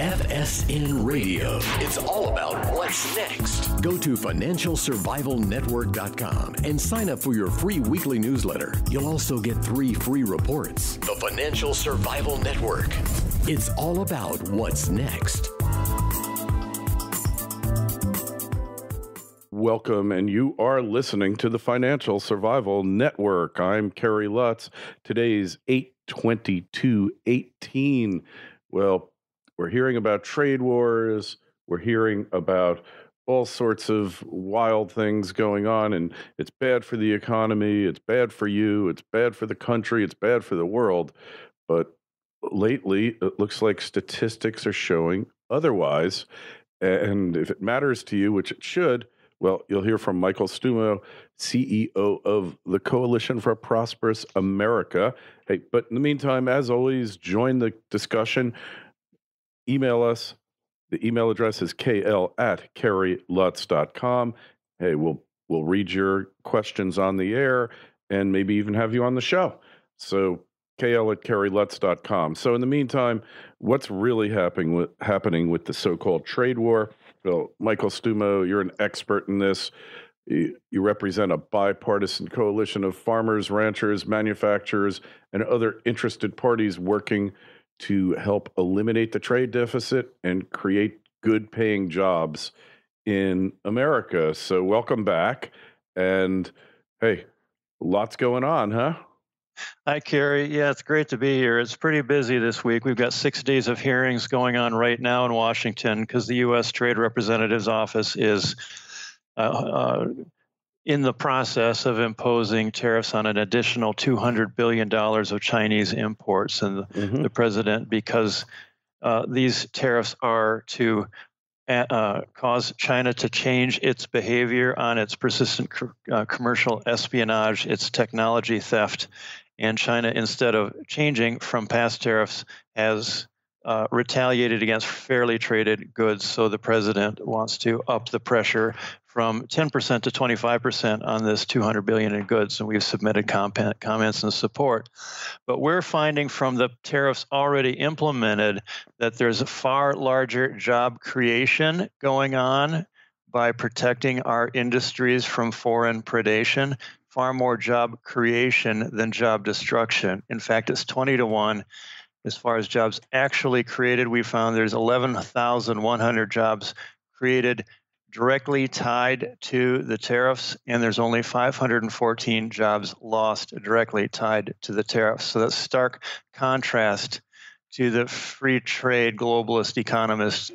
FSN Radio. It's all about what's next. Go to financialsurvivalnetwork.com and sign up for your free weekly newsletter. You'll also get 3 free reports. The Financial Survival Network. It's all about what's next. Welcome, and you are listening to the Financial Survival Network. I'm Kerry Lutz. Today's 8/22/18. Well, we're hearing about trade wars. We're hearing about all sorts of wild things going on, and it's bad for the economy. It's bad for you. It's bad for the country. It's bad for the world. But lately, it looks like statistics are showing otherwise. And if it matters to you, which it should, well, you'll hear from Michael Stumo, CEO of the Coalition for a Prosperous America. Hey, but in the meantime, as always, join the discussion. Email us. The email address is kl@kerrylutz.com. Hey, we'll read your questions on the air and maybe even have you on the show. So kl@kerrylutz.com. So in the meantime, what's really happening with the so-called trade war? Well, Michael Stumo, you're an expert in this. You represent a bipartisan coalition of farmers, ranchers, manufacturers, and other interested parties working to help eliminate the trade deficit and create good-paying jobs in America. So welcome back. And hey, lots going on, huh? Hi, Kerry. Yeah, it's great to be here. It's pretty busy this week. We've got 6 days of hearings going on right now in Washington because the U.S. Trade Representative's Office is in the process of imposing tariffs on an additional $200 billion of Chinese imports. And the president, because these tariffs are to cause China to change its behavior on its persistent commercial espionage, its technology theft. And China, instead of changing from past tariffs, has retaliated against fairly traded goods. So the president wants to up the pressure from 10% to 25% on this $200 billion in goods. And we've submitted comments and support. But we're finding from the tariffs already implemented that there's a far larger job creation going on by protecting our industries from foreign predation. Far more job creation than job destruction. In fact, it's 20-1. As far as jobs actually created, we found there's 11,100 jobs created directly tied to the tariffs, and there's only 514 jobs lost directly tied to the tariffs. So that's stark contrast to the free trade globalist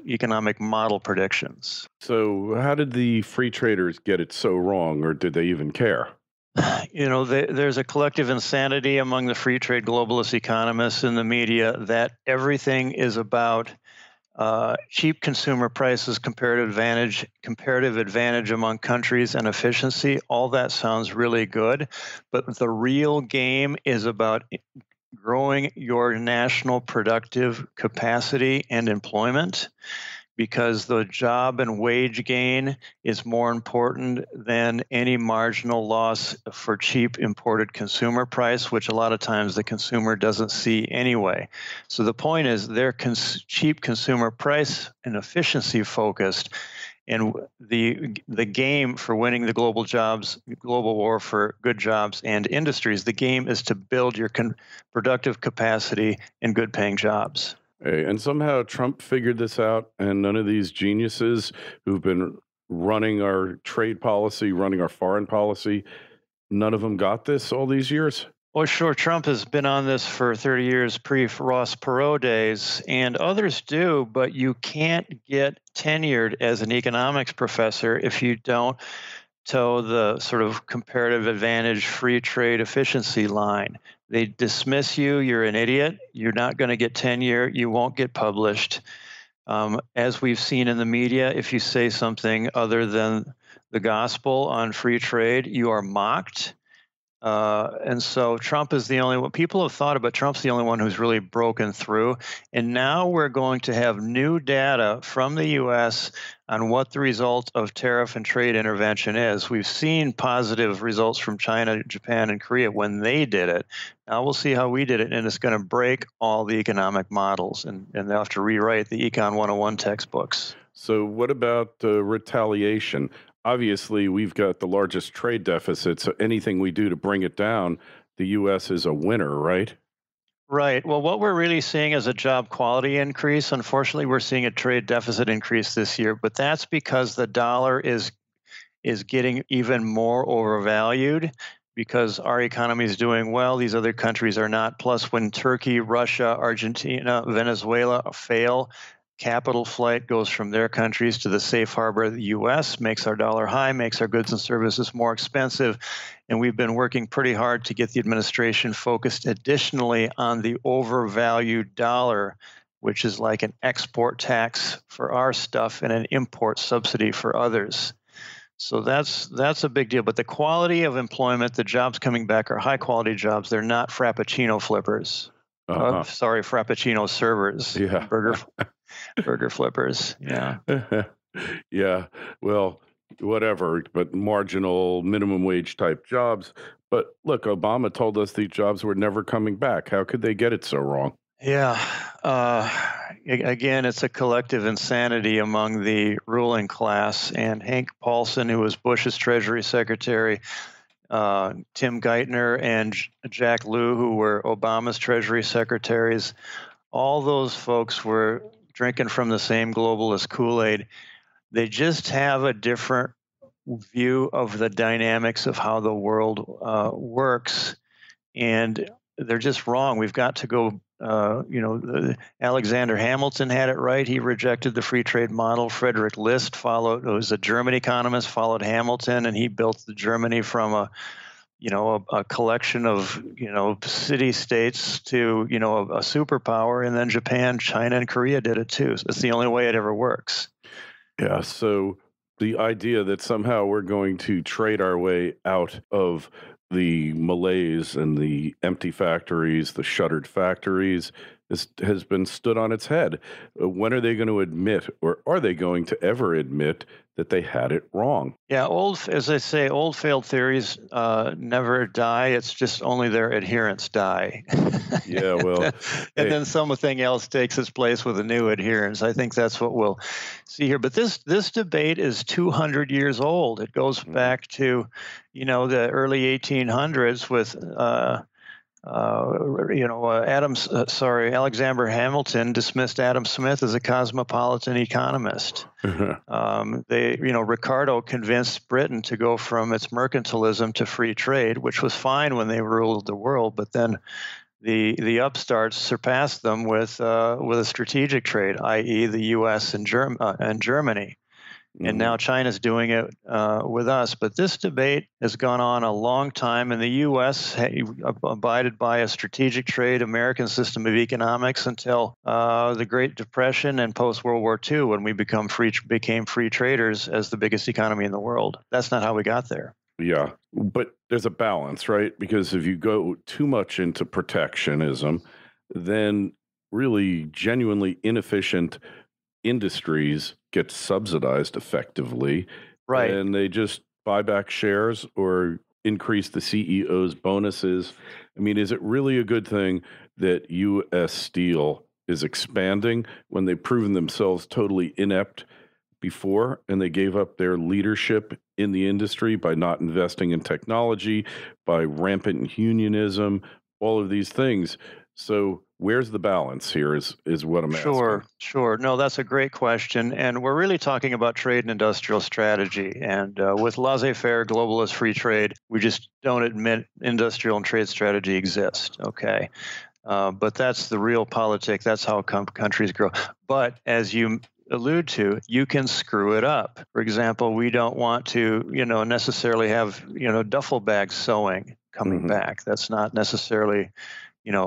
economic model predictions. So how did the free traders get it so wrong, or did they even care? You know, there's a collective insanity among the free trade globalist economists in the media that everything is about cheap consumer prices, comparative advantage among countries, and efficiency. All that sounds really good, but the real game is about growing your national productive capacity and employment, because the job and wage gain is more important than any marginal loss for cheap imported consumer price, which a lot of times the consumer doesn't see anyway. So the point is they're cheap consumer price and efficiency focused. And the game for winning the global war for good jobs and industries, the game is to build your productive capacity and good paying jobs. Hey, and somehow Trump figured this out, and none of these geniuses who've been running our trade policy, running our foreign policy, none of them got this all these years? Well, sure. Trump has been on this for 30 years, pre-Ross Perot days, and others do, but you can't get tenured as an economics professor if you don't toe the sort of comparative advantage free trade efficiency line. They dismiss you, you're an idiot, you're not going to get tenure, you won't get published. As we've seen in the media, if you say something other than the gospel on free trade, you are mocked. And so Trump is the only one. People have thought about Trump's the only one who's really broken through. And now we're going to have new data from the U.S. on what the result of tariff and trade intervention is. We've seen positive results from China, Japan, and Korea when they did it. Now we'll see how we did it, and it's going to break all the economic models, and they'll have to rewrite the Econ 101 textbooks. So what about retaliation? Obviously, we've got the largest trade deficit, so anything we do to bring it down, the U.S. is a winner, right? Right. Well, what we're really seeing is a job quality increase. Unfortunately, we're seeing a trade deficit increase this year, but that's because the dollar is getting even more overvalued because our economy is doing well. These other countries are not. Plus, when Turkey, Russia, Argentina, Venezuela fail, capital flight goes from their countries to the safe harbor of the U.S., makes our dollar high, makes our goods and services more expensive. And we've been working pretty hard to get the administration focused additionally on the overvalued dollar, which is like an export tax for our stuff and an import subsidy for others. So that's a big deal. But the quality of employment, the jobs coming back are high quality jobs. They're not Frappuccino flippers. Sorry, Frappuccino servers. Yeah. Burger flippers. Yeah. Yeah. Well, whatever, but marginal minimum wage type jobs. But look, Obama told us these jobs were never coming back. How could they get it so wrong? Yeah. Again, it's a collective insanity among the ruling class. And Hank Paulson, who was Bush's Treasury Secretary, Tim Geithner and Jack Lew, who were Obama's Treasury Secretaries, all those folks were drinking from the same globalist Kool-Aid. They just have a different view of the dynamics of how the world works, and they're just wrong. We've got to go. Alexander Hamilton had it right. He rejected the free trade model. Frederick List followed, who was a German economist, followed Hamilton, and he built the Germany from a collection of, city states to, a superpower. And then Japan, China, and Korea did it too. So it's the only way it ever works. Yeah. So the idea that somehow we're going to trade our way out of the malaise and the empty factories, the shuttered factories, has been stood on its head. When are they going to admit, or are they going to ever admit, that they had it wrong? Yeah, as I say, old failed theories never die. It's just only their adherents die. Yeah, well. And then something else takes its place with a new adherence. I think that's what we'll see here. But this debate is 200 years old. It goes back to, the early 1800s with Alexander Hamilton dismissed Adam Smith as a cosmopolitan economist. Ricardo convinced Britain to go from its mercantilism to free trade, which was fine when they ruled the world, but then the upstarts surpassed them with a strategic trade, i.e., the U.S. and Germany. And now China's doing it with us. But this debate has gone on a long time, and the U.S. abided by a strategic trade American system of economics until the Great Depression and post-World War II, when we became free traders as the biggest economy in the world. That's not how we got there. Yeah, but there's a balance, right? Because if you go too much into protectionism, then really genuinely inefficient industries get subsidized effectively, right? And they just buy back shares or increase the CEO's bonuses. I mean, is it really a good thing that U.S. Steel is expanding when they've proven themselves totally inept before, and they gave up their leadership in the industry by not investing in technology, by rampant unionism, all of these things? So where's the balance here is what I'm asking. Sure. No, that's a great question. And we're really talking about trade and industrial strategy. And with laissez-faire, globalist free trade, we just don't admit industrial and trade strategy exist. Okay. But that's the real politic. That's how countries grow. But as you allude to, you can screw it up. For example, we don't want to, necessarily have, duffel bag sewing coming back. That's not necessarily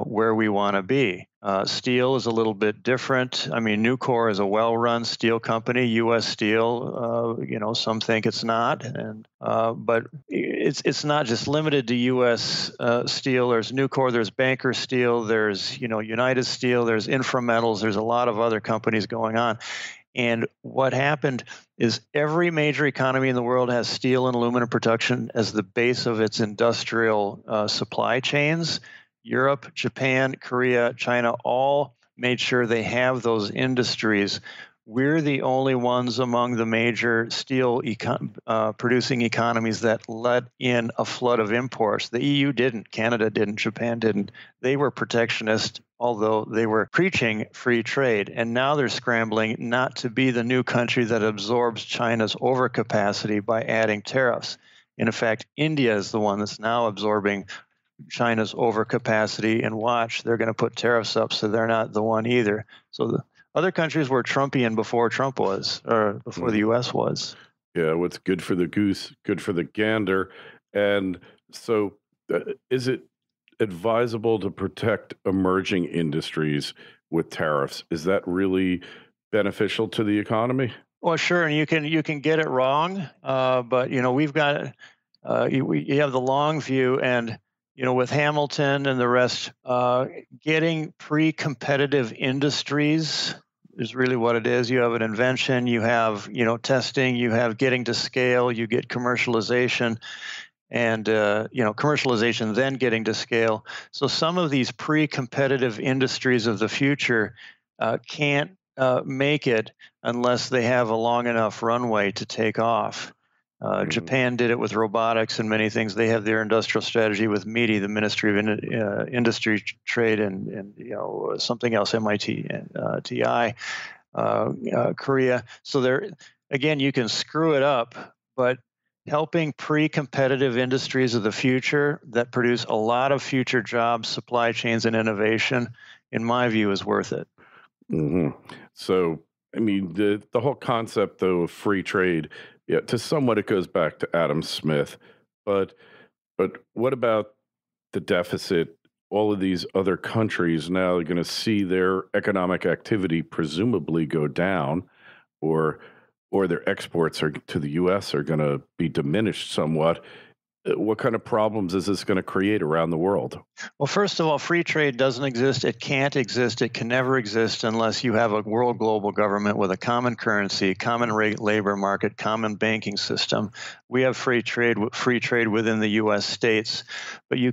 where we want to be. Steel is a little bit different. I mean, Nucor is a well-run steel company. U.S. Steel, some think it's not, but it's not just limited to U.S. Steel. There's Nucor, there's Banker Steel, there's United Steel, there's Inframetals, there's a lot of other companies going on. And what happened is every major economy in the world has steel and aluminum production as the base of its industrial supply chains. Europe, Japan, Korea, China all made sure they have those industries. We're the only ones among the major steel producing economies that let in a flood of imports. The EU didn't, Canada didn't, Japan didn't. They were protectionist, although they were preaching free trade. And now they're scrambling not to be the new country that absorbs China's overcapacity by adding tariffs. And in fact, India is the one that's now absorbing China's overcapacity, and watch, they're going to put tariffs up, so they're not the one either. So the other countries were Trumpian before Trump was, or before the U.S. was. Yeah, what's good for the goose, good for the gander. And so is it advisable to protect emerging industries with tariffs? Is that really beneficial to the economy? Well, sure, and you can get it wrong, but we've got you have the long view, and with Hamilton and the rest, getting pre-competitive industries is really what it is. You have an invention, you have testing, you have getting to scale, you get commercialization, and commercialization then getting to scale. So some of these pre-competitive industries of the future can't make it unless they have a long enough runway to take off. Japan did it with robotics and many things. They have their industrial strategy with MITI, the Ministry of Industry, Trade, and something else, MIT and TI, Korea. So there, again, you can screw it up, but helping pre-competitive industries of the future that produce a lot of future jobs, supply chains, and innovation, in my view, is worth it. So, I mean, the whole concept, though, of free trade, yeah, to somewhat it goes back to Adam Smith, but what about the deficit? All of these other countries now are going to see their economic activity presumably go down, or their exports to the U.S. are going to be diminished somewhat. What kind of problems is this going to create around the world? Well, first of all, free trade doesn't exist. It can't exist. It can never exist unless you have a world global government with a common currency, common labor market, common banking system. We have free trade within the U.S. states, but you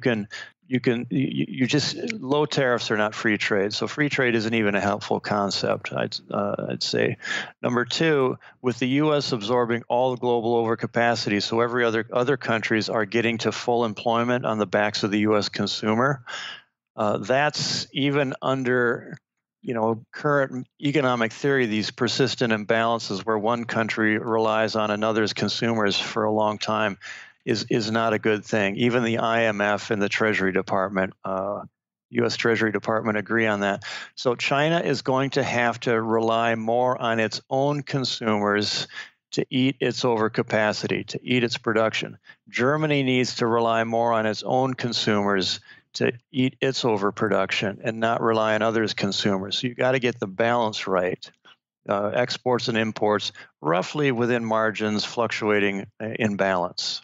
just low tariffs are not free trade. So free trade isn't even a helpful concept, I'd say. Number two, with the U.S. absorbing all the global overcapacity, so every other countries are getting to full employment on the backs of the U.S. consumer. That's even under current economic theory, these persistent imbalances where one country relies on another's consumers for a long time is not a good thing. Even the IMF and the Treasury Department, U.S. Treasury Department agree on that. So China is going to have to rely more on its own consumers to eat its overcapacity, to eat its production. Germany needs to rely more on its own consumers to eat its overproduction and not rely on others' consumers. So you got to get the balance right. Exports and imports roughly within margins, fluctuating in balance.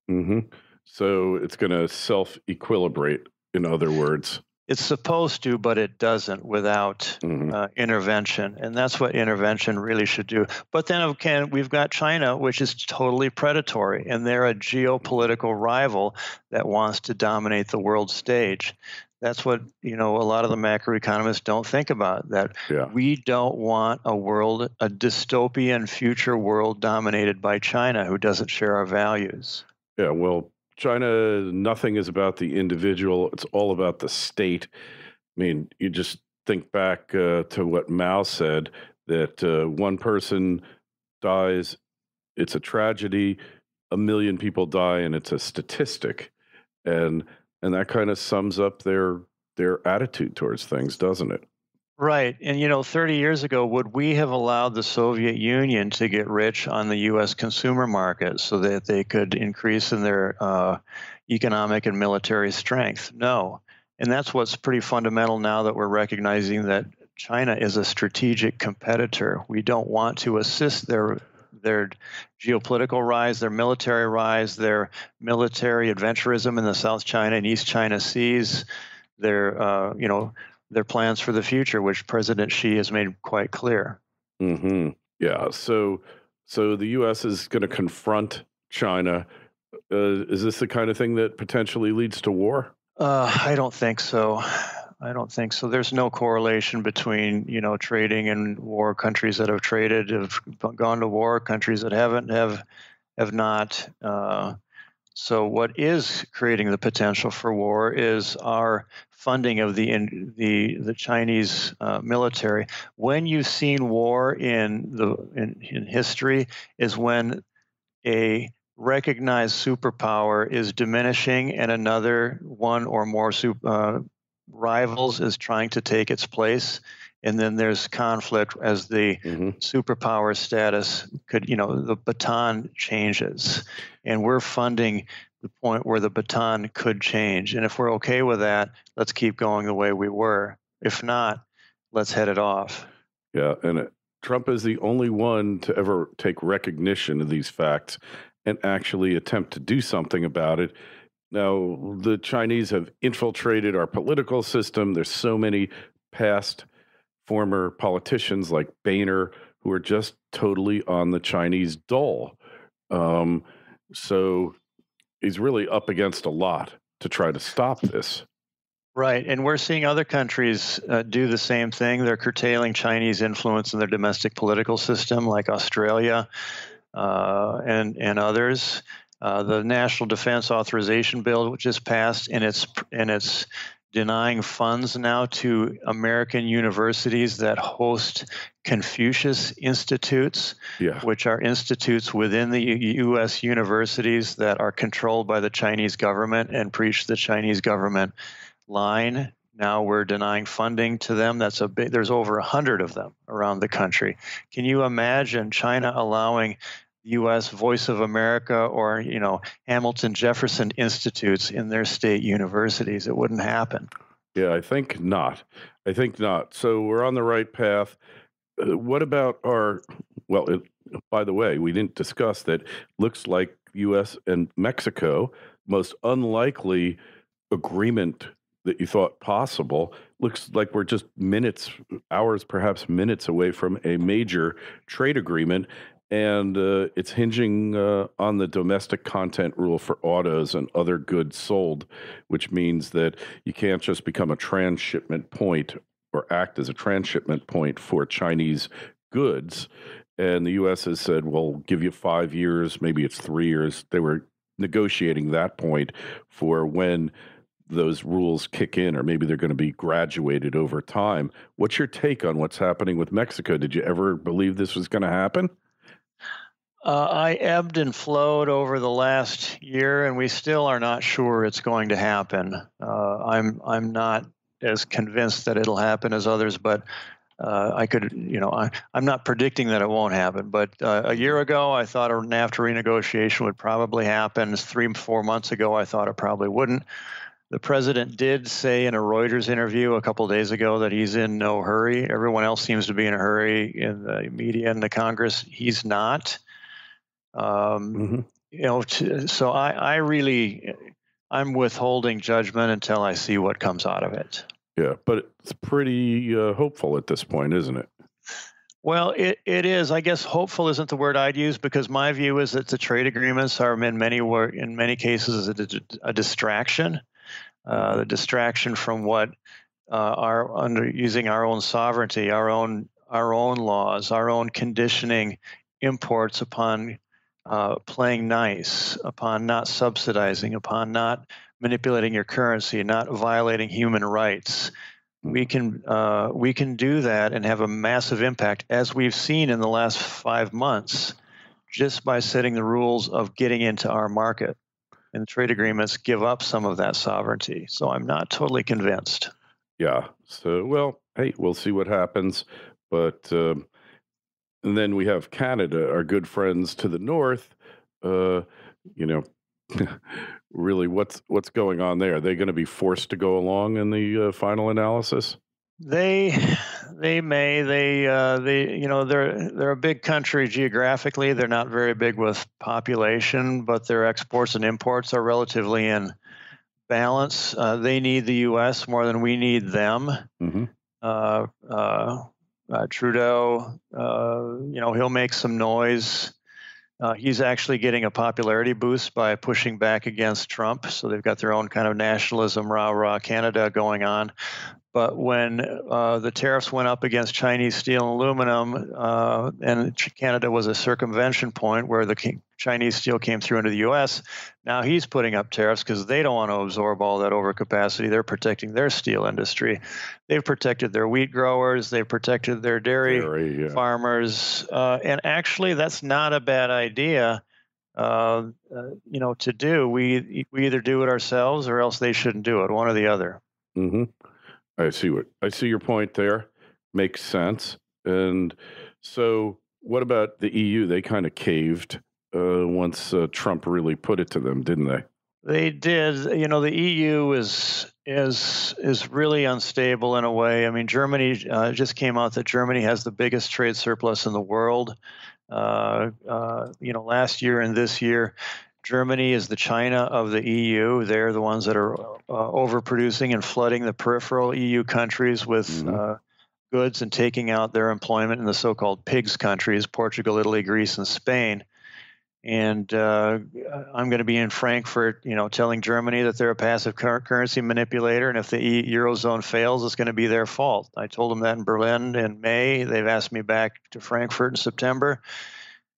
So it's going to self-equilibrate, in other words. It's supposed to, but it doesn't without intervention. And that's what intervention really should do. But then again, we've got China, which is totally predatory, and they're a geopolitical rival that wants to dominate the world stage. That's what, a lot of the macroeconomists don't think about, that we don't want a dystopian future world dominated by China who doesn't share our values. Yeah, well, China, nothing is about the individual. It's all about the state. I mean, you just think back to what Mao said, that one person dies, it's a tragedy. 1 million people die, and it's a statistic. And that kind of sums up their attitude towards things, doesn't it? Right. And, 30 years ago, would we have allowed the Soviet Union to get rich on the U.S. consumer market so that they could increase in their economic and military strength? No. And that's what's pretty fundamental now that we're recognizing that China is a strategic competitor. We don't want to assist their their geopolitical rise, their military rise, their military adventurism in the South China and East China Seas, their their plans for the future, which President Xi has made quite clear. Mm-hmm. Yeah. So the U.S. is going to confront China. Is this the kind of thing that potentially leads to war? I don't think so. I don't think so. There's no correlation between trading and war. Countries that have traded have gone to war. Countries that haven't have not. So what is creating the potential for war is our funding of the Chinese military. When you've seen war in history is when a recognized superpower is diminishing and another one or more rivals is trying to take its place, and then there's conflict as the superpower status the baton changes, and we're funding the point where the baton could change. And if we're okay with that, let's keep going the way we were. If not, let's head it off. Yeah, and Trump is the only one to ever take recognition of these facts and actually attempt to do something about it. Now, the Chinese have infiltrated our political system. There's so many past former politicians like Boehner who are just totally on the Chinese dole. So he's really up against a lot to try to stop this. Right. And we're seeing other countries do the same thing. They're curtailing Chinese influence in their domestic political system, like Australia and others. The National Defense Authorization Bill, which is passed, and it's denying funds now to American universities that host Confucius Institutes, which are institutes within the U.S. universities that are controlled by the Chinese government and preach the Chinese government line. Now we're denying funding to them. There's over 100 of them around the country. Can you imagine China allowing U.S. Voice of America or Hamilton Jefferson Institutes in their state universities? It wouldn't happen. Yeah, I think not. So we're on the right path. What about by the way, we didn't discuss that. Looks like U.S. and Mexico, most unlikely agreement that you thought possible, looks like we're just hours, perhaps minutes away from a major trade agreement. And it's hinging on the domestic content rule for autos and other goods sold, which means that you can't just become a transshipment point or act as a transshipment point for Chinese goods. And the U.S. has said, well, we'll give you 5 years, maybe it's 3 years. They were negotiating that point for when those rules kick in, or maybe they're going to be graduated over time. What's your take on what's happening with Mexico? Did you ever believe this was going to happen? I ebbed and flowed over the last year, and we still are not sure it's going to happen. I'm not as convinced that it'll happen as others, but I'm not predicting that it won't happen. But a year ago, I thought a NAFTA renegotiation would probably happen. 3-4 months ago, I thought it probably wouldn't. The president did say in a Reuters interview a couple of days ago that he's in no hurry. Everyone else seems to be in a hurry in the media and the Congress. He's not. So I'm withholding judgment until I see what comes out of it. Yeah, but it's pretty hopeful at this point, isn't it? Well, it is. I guess hopeful isn't the word I'd use, because my view is that the trade agreements are in many cases a distraction. The distraction from what using our own sovereignty, our own laws, our own conditioning imports upon playing nice, upon not subsidizing, upon not manipulating your currency, not violating human rights. We can do that and have a massive impact, as we've seen in the last 5 months, just by setting the rules of getting into our market. And the trade agreements give up some of that sovereignty. So I'm not totally convinced. Yeah. So, well, hey, we'll see what happens. But and then we have Canada, our good friends to the north. Really, what's going on there? Are they going to be forced to go along in the final analysis? They may they're a big country geographically. They're not very big with population, but their exports and imports are relatively in balance. They need the U.S. more than we need them. Mm-hmm. Trudeau, he'll make some noise. He's actually getting a popularity boost by pushing back against Trump. So they've got their own kind of nationalism, rah-rah Canada going on. But when the tariffs went up against Chinese steel and aluminum, and Canada was a circumvention point where the Chinese steel came through into the U.S., now he's putting up tariffs because they don't want to absorb all that overcapacity. They're protecting their steel industry. They've protected their wheat growers. They've protected their dairy farmers. And actually, that's not a bad idea. To do. We either do it ourselves or else they shouldn't do it. One or the other. Mm-hmm. I see your point there. Makes sense. And so what about the EU? They kind of caved once Trump really put it to them, didn't they? They did. The EU is really unstable in a way. I mean, Germany just came out that Germany has the biggest trade surplus in the world. Last year and this year, Germany is the China of the EU. They're the ones that are overproducing and flooding the peripheral EU countries with goods and taking out their employment in the so-called pigs countries, Portugal, Italy, Greece, and Spain. And I'm going to be in Frankfurt, telling Germany that they're a passive currency manipulator. And if the Eurozone fails, it's going to be their fault. I told them that in Berlin in May. They've asked me back to Frankfurt in September.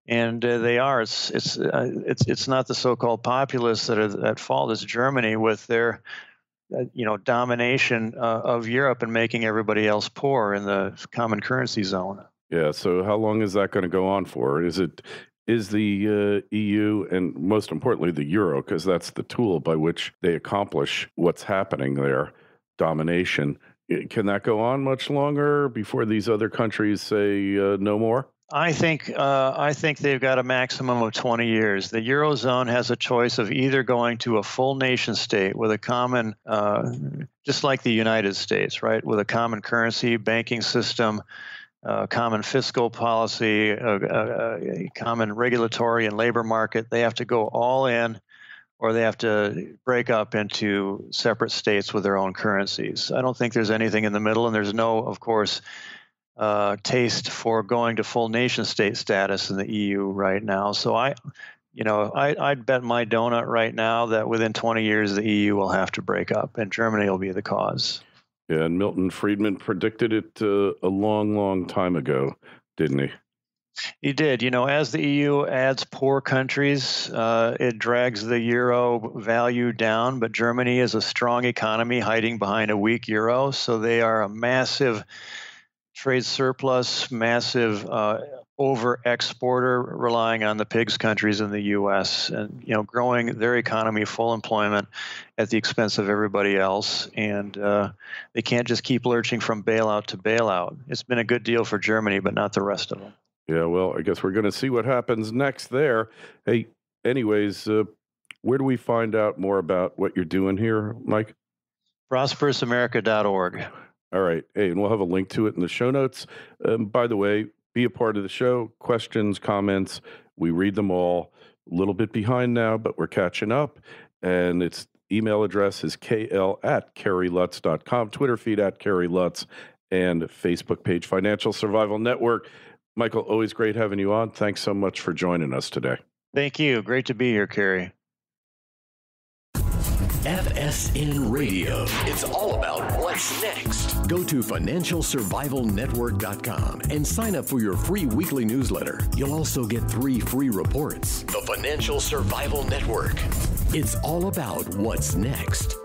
And they are. It's not the so-called populists that are at fault. It's Germany with their, domination of Europe and making everybody else poor in the common currency zone. Yeah. So how long is that going to go on for? Is the EU and most importantly the euro, because that's the tool by which they accomplish what's happening there, domination. Can that go on much longer before these other countries say no more? I think they've got a maximum of 20 years. The Eurozone has a choice of either going to a full nation state with a common, just like the United States, right, with a common currency, banking system, common fiscal policy, common regulatory and labor market. They have to go all in, or they have to break up into separate states with their own currencies. I don't think there's anything in the middle, and there's no, of course, taste for going to full nation state status in the EU right now. So I'd bet my donut right now that within 20 years the EU will have to break up, and Germany will be the cause. Yeah, and Milton Friedman predicted it a long, long time ago, didn't he? He did. As the EU adds poor countries, it drags the euro value down. But Germany is a strong economy hiding behind a weak euro, so they are a massive trade surplus, massive over-exporter, relying on the pigs countries in the U.S. and growing their economy, full employment at the expense of everybody else. And they can't just keep lurching from bailout to bailout. It's been a good deal for Germany, but not the rest of them. Yeah, well, I guess we're going to see what happens next there. Hey, anyways, where do we find out more about what you're doing here, Mike? ProsperousAmerica.org. All right. Hey, and we'll have a link to it in the show notes. By the way, be a part of the show. Questions, comments, we read them all. A little bit behind now, but we're catching up. And its email address is kl@kerrylutz.com, Twitter feed @KerryLutz, and Facebook page Financial Survival Network. Michael, always great having you on. Thanks so much for joining us today. Thank you. Great to be here, Kerry. FSN Radio. It's all about what's next. Go to financialsurvivalnetwork.com and sign up for your free weekly newsletter. You'll also get 3 free reports. The Financial Survival Network. It's all about what's next.